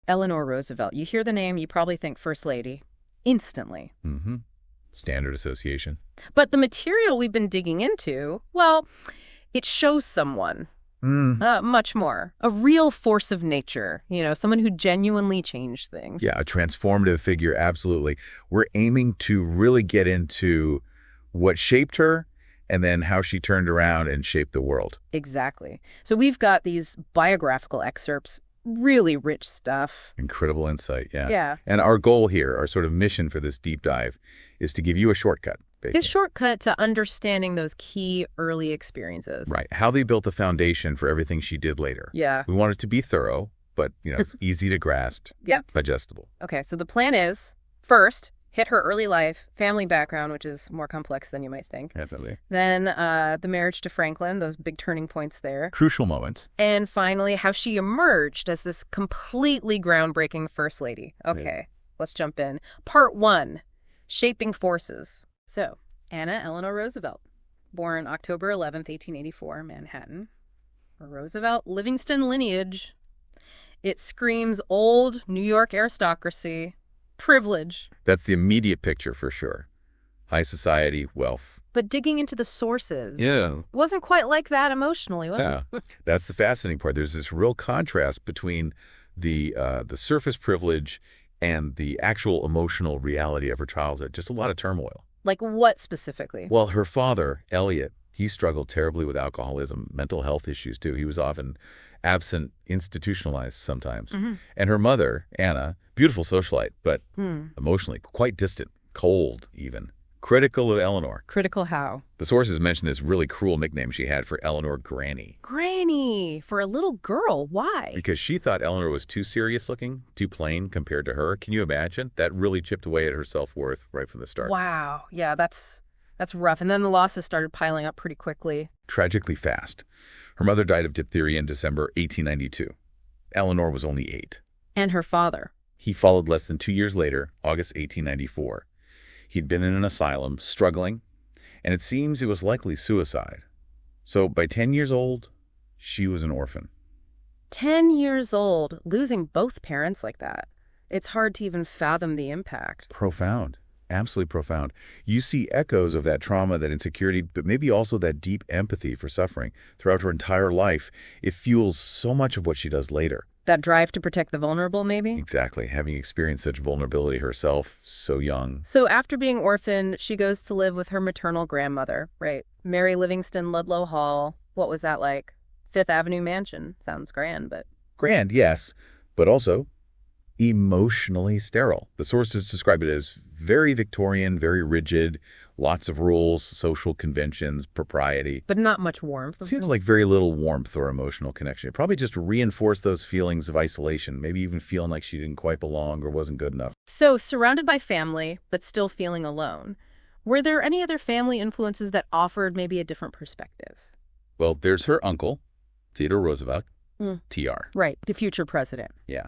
Eleanor Roosevelt. You hear the name, you probably think First Lady. Instantly. Mm-hmm. Standard association. But the material we've been digging into, well, it shows someone. Much more. A real force of nature, someone who genuinely changed things. Yeah, a transformative figure, absolutely. We're aiming to really get into what shaped her and then how she turned around and shaped the world. Exactly. So we've got these biographical excerpts, really rich stuff. Incredible insight, yeah. Yeah. And our goal here, our sort of mission for this deep dive, is to give you a shortcut. This shortcut to understanding those key early experiences. Right. How they built the foundation for everything she did later. Yeah. We want it to be thorough, but, easy to grasp. Yep. Digestible. Okay, so the plan is, first, hit her early life, family background, which is more complex than you might think. Definitely. Then the marriage to Franklin, those big turning points there. Crucial moments. And finally, how she emerged as this completely groundbreaking First Lady. Okay, Let's jump in. Part 1, Shaping Forces. So, Anna Eleanor Roosevelt, born October 11th, 1884, Manhattan. Roosevelt Livingston lineage. It screams old New York aristocracy, privilege. That's the immediate picture for sure. High society, wealth. But digging into the sources, Yeah. wasn't quite like that emotionally, was it? That's the fascinating part. There's this real contrast between the surface privilege and the actual emotional reality of her childhood. Just a lot of turmoil. Like what specifically? Well, her father, Elliot, he struggled terribly with alcoholism, mental health issues too. He was often absent, institutionalized sometimes. Mm-hmm. And her mother, Anna, beautiful socialite, but emotionally quite distant, cold even. Critical of Eleanor. Critical how? The sources mention this really cruel nickname she had for Eleanor, Granny. Granny! For a little girl. Why? Because she thought Eleanor was too serious looking, too plain compared to her. Can you imagine? That really chipped away at her self-worth right from the start. Wow. Yeah, that's rough. And then the losses started piling up pretty quickly. Tragically fast. Her mother died of diphtheria in December 1892. Eleanor was only 8. And her father. He followed less than 2 years later, August 1894. He'd been in an asylum, struggling, and it seems it was likely suicide. So by 10 years old, she was an orphan. 10 years old, losing both parents like that. It's hard to even fathom the impact. Profound. Absolutely profound. You see echoes of that trauma, that insecurity, but maybe also that deep empathy for suffering throughout her entire life. It fuels so much of what she does later. That drive to protect the vulnerable, maybe? Exactly. Having experienced such vulnerability herself, so young. So after being orphaned, she goes to live with her maternal grandmother, right? Mary Livingston Ludlow Hall. What was that like? Fifth Avenue mansion. Sounds grand, but... Grand, yes, but also emotionally sterile. The sources describe it as very Victorian, very rigid, lots of rules, social conventions, propriety. But not much warmth. Seems like very little warmth or emotional connection. It probably just reinforced those feelings of isolation, maybe even feeling like she didn't quite belong or wasn't good enough. So, surrounded by family, but still feeling alone. Were there any other family influences that offered maybe a different perspective? Well, there's her uncle, Theodore Roosevelt, TR. Right, the future president. Yeah.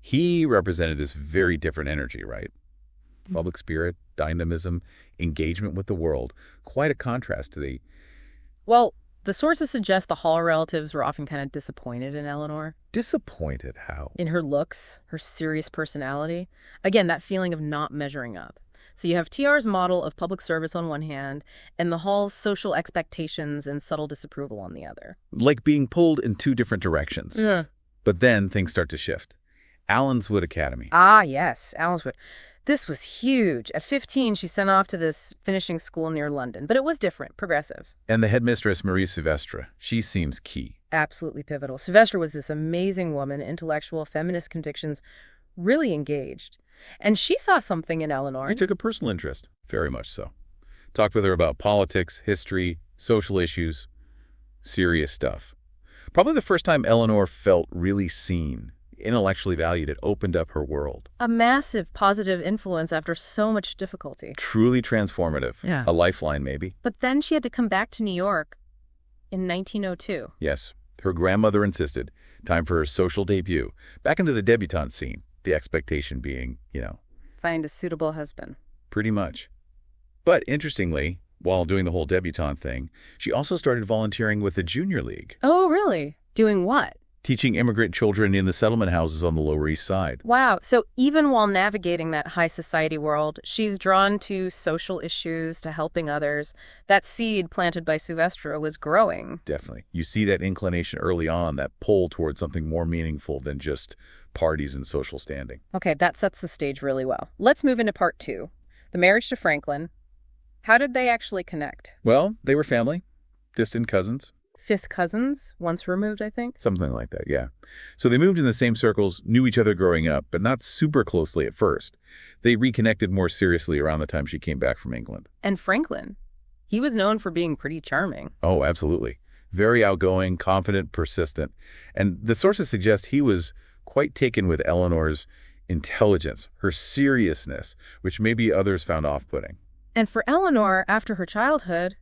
He represented this very different energy, right? Public spirit, dynamism, engagement with the world. Quite a contrast to the... Well, the sources suggest the Hall relatives were often kind of disappointed in Eleanor. Disappointed how? In her looks, her serious personality. Again, that feeling of not measuring up. So you have TR's model of public service on one hand, and the Hall's social expectations and subtle disapproval on the other. Like being pulled in two different directions. Yeah. But then things start to shift. Allenswood Academy. Ah, yes, Allenswood. This was huge. At 15, she sent off to this finishing school near London. But it was different, progressive. And the headmistress, Marie Silvestre. She seems key. Absolutely pivotal. Silvestre was this amazing woman, intellectual, feminist convictions, really engaged. And she saw something in Eleanor. She took a personal interest, very much so. Talked with her about politics, history, social issues, serious stuff. Probably the first time Eleanor felt really seen, intellectually valued. It opened up her world. A massive positive influence after so much difficulty. Truly transformative. Yeah. A lifeline, maybe. But then she had to come back to New York in 1902. Yes. Her grandmother insisted. Time for her social debut. Back into the debutante scene. The expectation being, Find a suitable husband. Pretty much. But interestingly, while doing the whole debutante thing, she also started volunteering with the Junior League. Oh, really? Doing what? teaching immigrant children in the settlement houses on the Lower East Side. Wow. So even while navigating that high society world, she's drawn to social issues, to helping others. That seed planted by Silvestre was growing. Definitely. You see that inclination early on, that pull towards something more meaningful than just parties and social standing. Okay, that sets the stage really well. Let's move into part 2. The marriage to Franklin. How did they actually connect? Well, they were family, distant cousins. 5th cousins, once removed, I think. Something like that, yeah. So they moved in the same circles, knew each other growing up, but not super closely at first. They reconnected more seriously around the time she came back from England. And Franklin, he was known for being pretty charming. Oh, absolutely. Very outgoing, confident, persistent. And the sources suggest he was quite taken with Eleanor's intelligence, her seriousness, which maybe others found off-putting. And for Eleanor, after her childhood,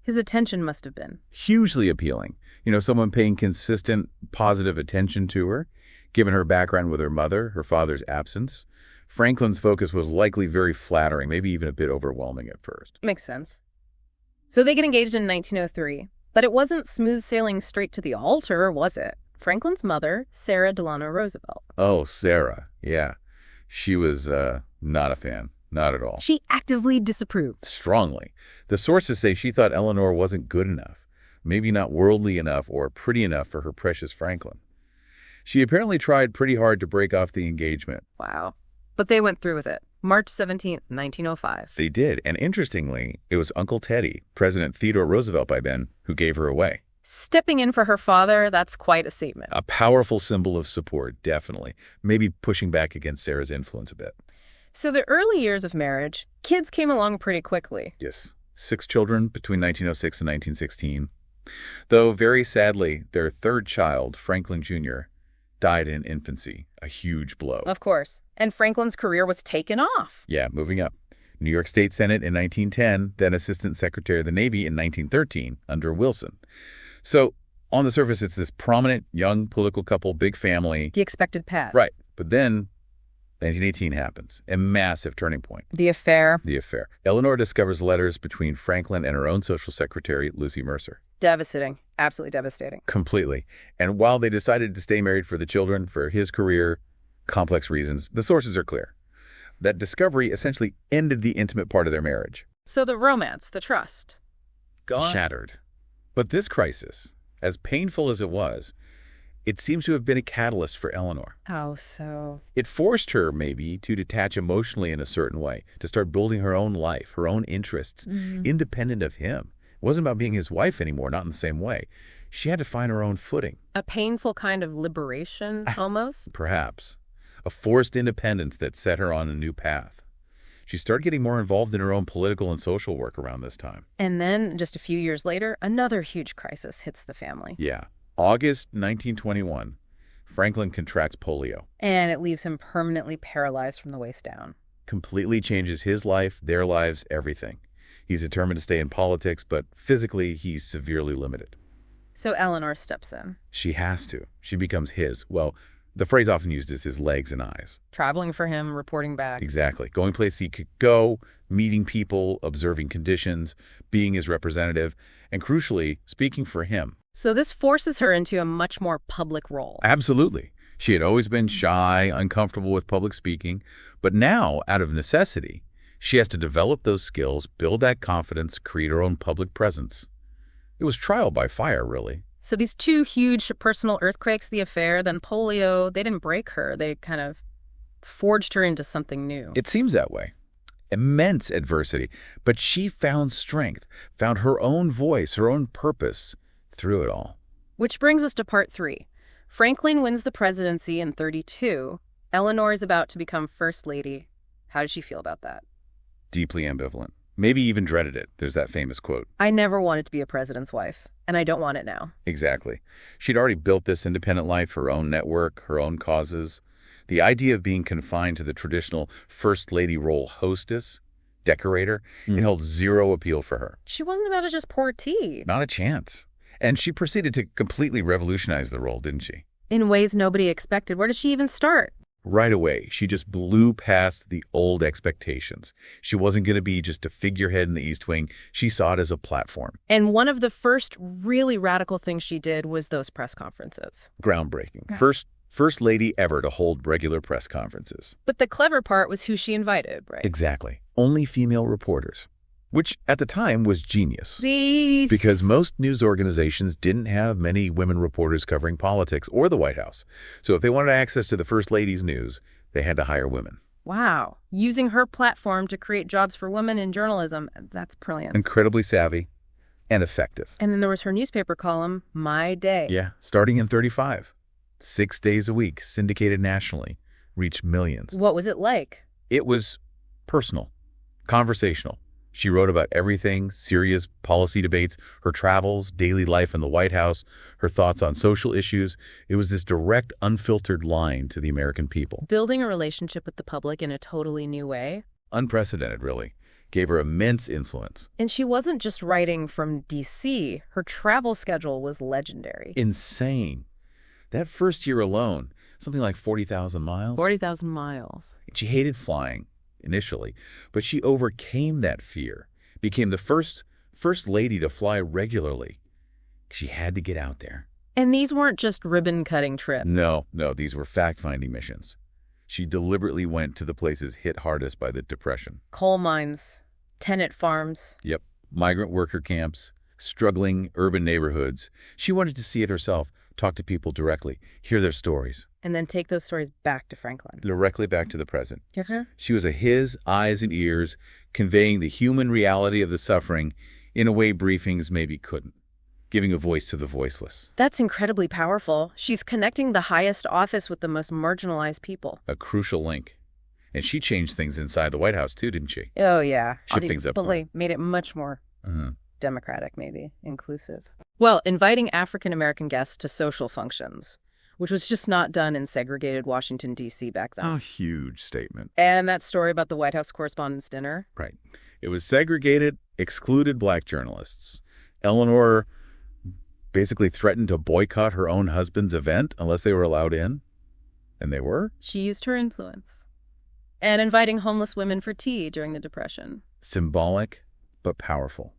his attention must have been Hugely appealing. Someone paying consistent, positive attention to her, given her background with her mother, her father's absence. Franklin's focus was likely very flattering, maybe even a bit overwhelming at first. Makes sense. So they get engaged in 1903, but it wasn't smooth sailing straight to the altar, was it? Franklin's mother, Sarah Delano Roosevelt. Oh, Sarah. Yeah. She was not a fan. Not at all. She actively disapproved. Strongly. The sources say she thought Eleanor wasn't good enough, maybe not worldly enough or pretty enough for her precious Franklin. She apparently tried pretty hard to break off the engagement. Wow. But they went through with it. March 17th, 1905. They did. And interestingly, it was Uncle Teddy, President Theodore Roosevelt by then, who gave her away. Stepping in for her father, that's quite a statement. A powerful symbol of support, definitely. Maybe pushing back against Sarah's influence a bit. So the early years of marriage, kids came along pretty quickly. Yes. 6 children between 1906 and 1916. Though, very sadly, their 3rd child, Franklin Jr., died in infancy, a huge blow. Of course. And Franklin's career was taken off. Yeah, moving up. New York State Senate in 1910, then Assistant Secretary of the Navy in 1913 under Wilson. So, on the surface, it's this prominent, young political couple, big family. The expected path. Right. But then 1918 happens, a massive turning point. The affair. The affair. Eleanor discovers letters between Franklin and her own social secretary, Lucy Mercer. Devastating. Absolutely devastating. Completely. And while they decided to stay married for the children, for his career, complex reasons, the sources are clear. That discovery essentially ended the intimate part of their marriage. So the romance, the trust, gone. Shattered. But this crisis, as painful as it was, it seems to have been a catalyst for Eleanor. How so? It forced her, maybe, to detach emotionally in a certain way, to start building her own life, her own interests, independent of him. It wasn't about being his wife anymore, not in the same way. She had to find her own footing. A painful kind of liberation, almost? Perhaps. A forced independence that set her on a new path. She started getting more involved in her own political and social work around this time. And then, just a few years later, another huge crisis hits the family. Yeah. August 1921, Franklin contracts polio. And it leaves him permanently paralyzed from the waist down. Completely changes his life, their lives, everything. He's determined to stay in politics, but physically he's severely limited. So Eleanor steps in. She has to. She becomes his. Well, the phrase often used is his legs and eyes. Traveling for him, reporting back. Exactly. Going places he could go, meeting people, observing conditions, being his representative, and crucially, speaking for him. So this forces her into a much more public role. Absolutely. She had always been shy, uncomfortable with public speaking, but now, out of necessity, she has to develop those skills, build that confidence, create her own public presence. It was trial by fire, really. So these 2 huge personal earthquakes, the affair, then polio, they didn't break her. They kind of forged her into something new. It seems that way. Immense adversity, but she found strength, found her own voice, her own purpose through it all. Which brings us to part 3. Franklin wins the presidency in 1932. Eleanor is about to become First Lady. How did she feel about that? Deeply ambivalent. Maybe even dreaded it. There's that famous quote. I never wanted to be a president's wife, and I don't want it now. Exactly. She'd already built this independent life, her own network, her own causes. The idea of being confined to the traditional First Lady role, hostess, decorator, it held zero appeal for her. She wasn't about to just pour tea. Not a chance. And she proceeded to completely revolutionize the role, didn't she? In ways nobody expected. Where did she even start? Right away, she just blew past the old expectations. She wasn't going to be just a figurehead in the East Wing. She saw it as a platform. And one of the first really radical things she did was those press conferences. Groundbreaking. Yeah. First lady ever to hold regular press conferences. But the clever part was who she invited, right? Exactly. Only female reporters, which at the time was genius. Please. Because most news organizations didn't have many women reporters covering politics or the White House. So if they wanted access to the First Lady's news, they had to hire women. Wow. Using her platform to create jobs for women in journalism, that's brilliant. Incredibly savvy and effective. And then there was her newspaper column, My Day. Yeah, starting in 1935. 6 days a week, syndicated nationally, reached millions. What was it like? It was personal, conversational. She wrote about everything, serious policy debates, her travels, daily life in the White House, her thoughts on social issues. It was this direct, unfiltered line to the American people. Building a relationship with the public in a totally new way. Unprecedented, really. Gave her immense influence. And she wasn't just writing from D.C. Her travel schedule was legendary. Insane. That first year alone, something like 40,000 miles. 40,000 miles. She hated flying initially, but she overcame that fear, became the first lady to fly regularly. She had to get out there. And these weren't just ribbon-cutting trips. No, these were fact-finding missions. She deliberately went to the places hit hardest by the Depression. Coal mines, tenant farms. Yep, migrant worker camps, struggling urban neighborhoods. She wanted to see it herself, talk to people directly, hear their stories. And then take those stories back to Franklin. Directly back to the present. Yes, sir? She was a his eyes and ears, conveying the human reality of the suffering in a way briefings maybe couldn't, giving a voice to the voiceless. That's incredibly powerful. She's connecting the highest office with the most marginalized people. A crucial link. And she changed things inside the White House too, didn't she? Oh, yeah. Shift things up. But like, made it much more Mm-hmm. democratic, maybe, inclusive. Well, inviting African-American guests to social functions, which was just not done in segregated Washington, D.C. back then. A huge statement. And that story about the White House Correspondents' Dinner. Right. It was segregated, excluded black journalists. Eleanor basically threatened to boycott her own husband's event unless they were allowed in. And they were. She used her influence. And inviting homeless women for tea during the Depression. Symbolic, but powerful.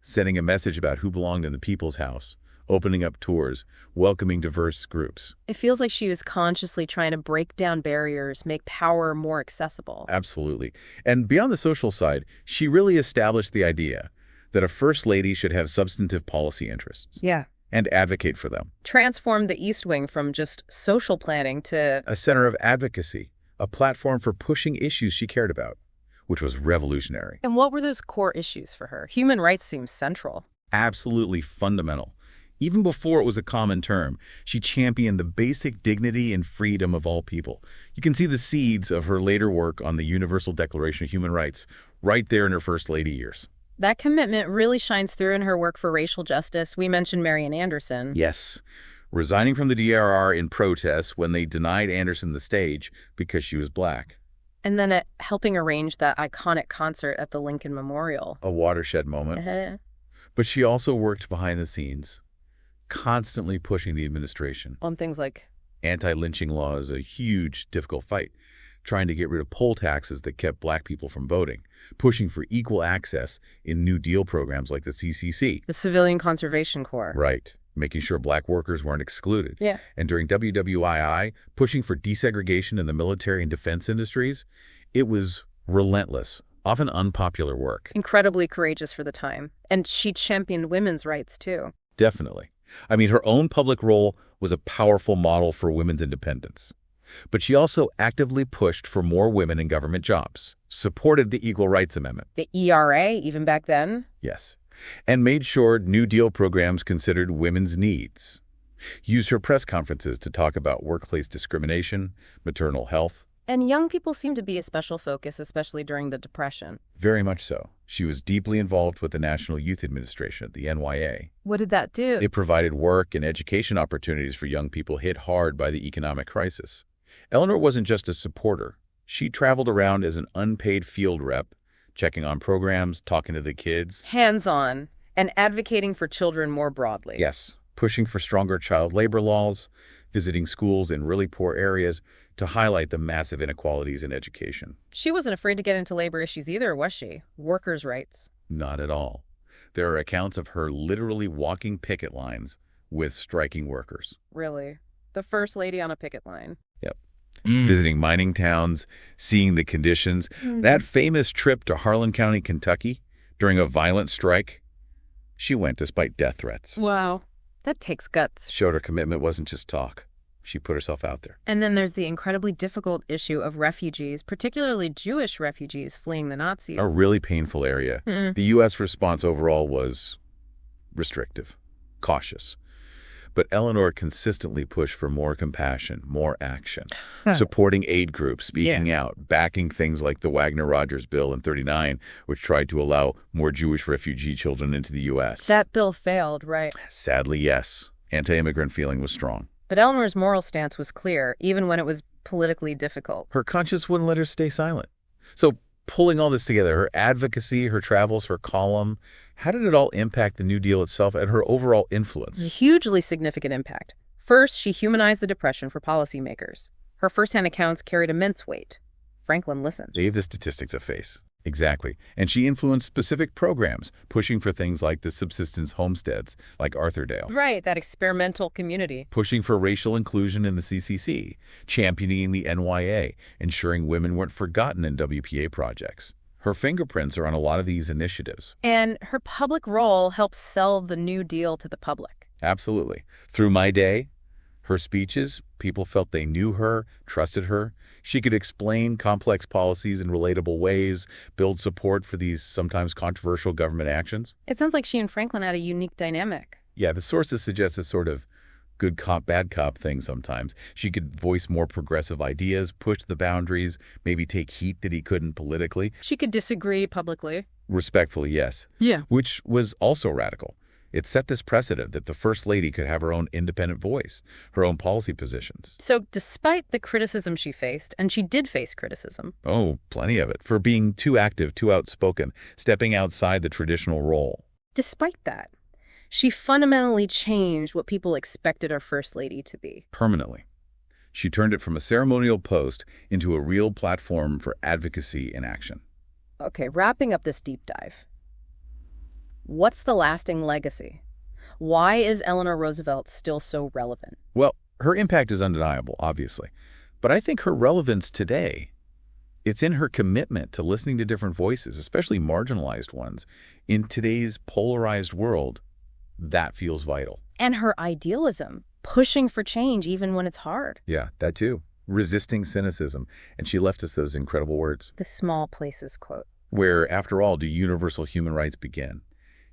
Sending a message about who belonged in the people's house, opening up tours, welcoming diverse groups. It feels like she was consciously trying to break down barriers, make power more accessible. Absolutely. And beyond the social side, she really established the idea that a first lady should have substantive policy interests. Yeah. And advocate for them. Transformed the East Wing from just social planning to a center of advocacy, a platform for pushing issues she cared about, which was revolutionary. And what were those core issues for her? Human rights seems central. Absolutely fundamental. Even before it was a common term, she championed the basic dignity and freedom of all people. You can see the seeds of her later work on the Universal Declaration of Human Rights right there in her First Lady years. That commitment really shines through in her work for racial justice. We mentioned Marian Anderson. Yes. Resigning from the DRR in protest when they denied Anderson the stage because she was black. And then helping arrange that iconic concert at the Lincoln Memorial. A watershed moment. But she also worked behind the scenes, constantly pushing the administration. On things like anti-lynching laws, a huge, difficult fight, trying to get rid of poll taxes that kept black people from voting, pushing for equal access in New Deal programs like the CCC. The Civilian Conservation Corps. Right. Making sure black workers weren't excluded. Yeah. And during WWII, pushing for desegregation in the military and defense industries, it was relentless, often unpopular work. Incredibly courageous for the time. And she championed women's rights, too. Definitely. I mean, her own public role was a powerful model for women's independence. But she also actively pushed for more women in government jobs, supported the Equal Rights Amendment. The ERA, even back then? Yes. And made sure New Deal programs considered women's needs. Used her press conferences to talk about workplace discrimination, maternal health. And young people seem to be a special focus, especially during the Depression. Very much so. She was deeply involved with the National Youth Administration, the NYA. What did that do? It provided work and education opportunities for young people hit hard by the economic crisis. Eleanor wasn't just a supporter. She traveled around as an unpaid field rep, checking on programs, talking to the kids. Hands-on, and advocating for children more broadly. Yes, pushing for stronger child labor laws, visiting schools in really poor areas to highlight the massive inequalities in education. She wasn't afraid to get into labor issues either, was she? Workers' rights. Not at all. There are accounts of her literally walking picket lines with striking workers. Really? The first lady on a picket line. Yep. Visiting mining towns, seeing the conditions. That famous trip to Harlan County, Kentucky, during a violent strike, she went despite death threats. Wow. That takes guts. Showed her commitment wasn't just talk. She put herself out there. And then there's the incredibly difficult issue of refugees, particularly Jewish refugees fleeing the Nazis. A really painful area. The U.S. response overall was restrictive, cautious. But Eleanor consistently pushed for more compassion, more action, supporting aid groups, speaking out, backing things like the Wagner-Rogers Bill in '39, which tried to allow more Jewish refugee children into the U.S. That bill failed, right? Sadly, yes. Anti-immigrant feeling was strong. But Eleanor's moral stance was clear, even when it was politically difficult. Her conscience wouldn't let her stay silent. So pulling all this together, her advocacy, her travels, her column, how did it all impact the New Deal itself and her overall influence? A hugely significant impact. First, she humanized the Depression for policymakers. Her firsthand accounts carried immense weight. Franklin listened. Gave the statistics a face. Exactly. And she influenced specific programs, pushing for things like the subsistence homesteads, like Arthurdale. Right, that experimental community. Pushing for racial inclusion in the CCC, championing the NYA, ensuring women weren't forgotten in WPA projects. Her fingerprints are on a lot of these initiatives. And her public role helped sell the New Deal to the public. Absolutely. Through My Day, her speeches, people felt they knew her, trusted her. She could explain complex policies in relatable ways, build support for these sometimes controversial government actions. It sounds like she and Franklin had a unique dynamic. Yeah, the sources suggest a sort of good cop, bad cop thing sometimes. She could voice more progressive ideas, push the boundaries, maybe take heat that he couldn't politically. She could disagree publicly. Respectfully, yes. Yeah. Which was also radical. It set this precedent that the First Lady could have her own independent voice, her own policy positions. So despite the criticism she faced, and she did face criticism. Oh, plenty of it. For being too active, too outspoken, stepping outside the traditional role. Despite that, she fundamentally changed what people expected our First Lady to be. Permanently. She turned it from a ceremonial post into a real platform for advocacy and action. Okay, wrapping up this deep dive. What's the lasting legacy? Why is Eleanor Roosevelt still so relevant? Well, her impact is undeniable, obviously. But I think her relevance today, it's in her commitment to listening to different voices, especially marginalized ones. In today's polarized world, that feels vital. And her idealism, pushing for change even when it's hard. Yeah, that too. Resisting cynicism. And she left us those incredible words. The small places quote. Where, after all, do universal human rights begin?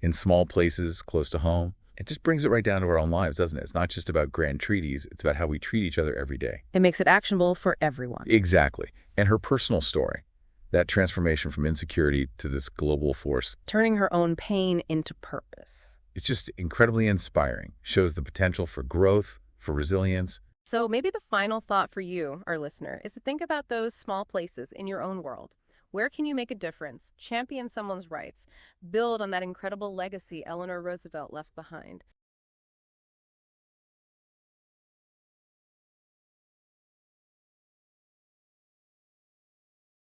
In small places, close to home. It just brings it right down to our own lives, doesn't it? It's not just about grand treaties. It's about how we treat each other every day. It makes it actionable for everyone. Exactly. And her personal story, that transformation from insecurity to this global force. Turning her own pain into purpose. It's just incredibly inspiring. Shows the potential for growth, for resilience. So maybe the final thought for you, our listener, is to think about those small places in your own world. Where can you make a difference, champion someone's rights, build on that incredible legacy Eleanor Roosevelt left behind?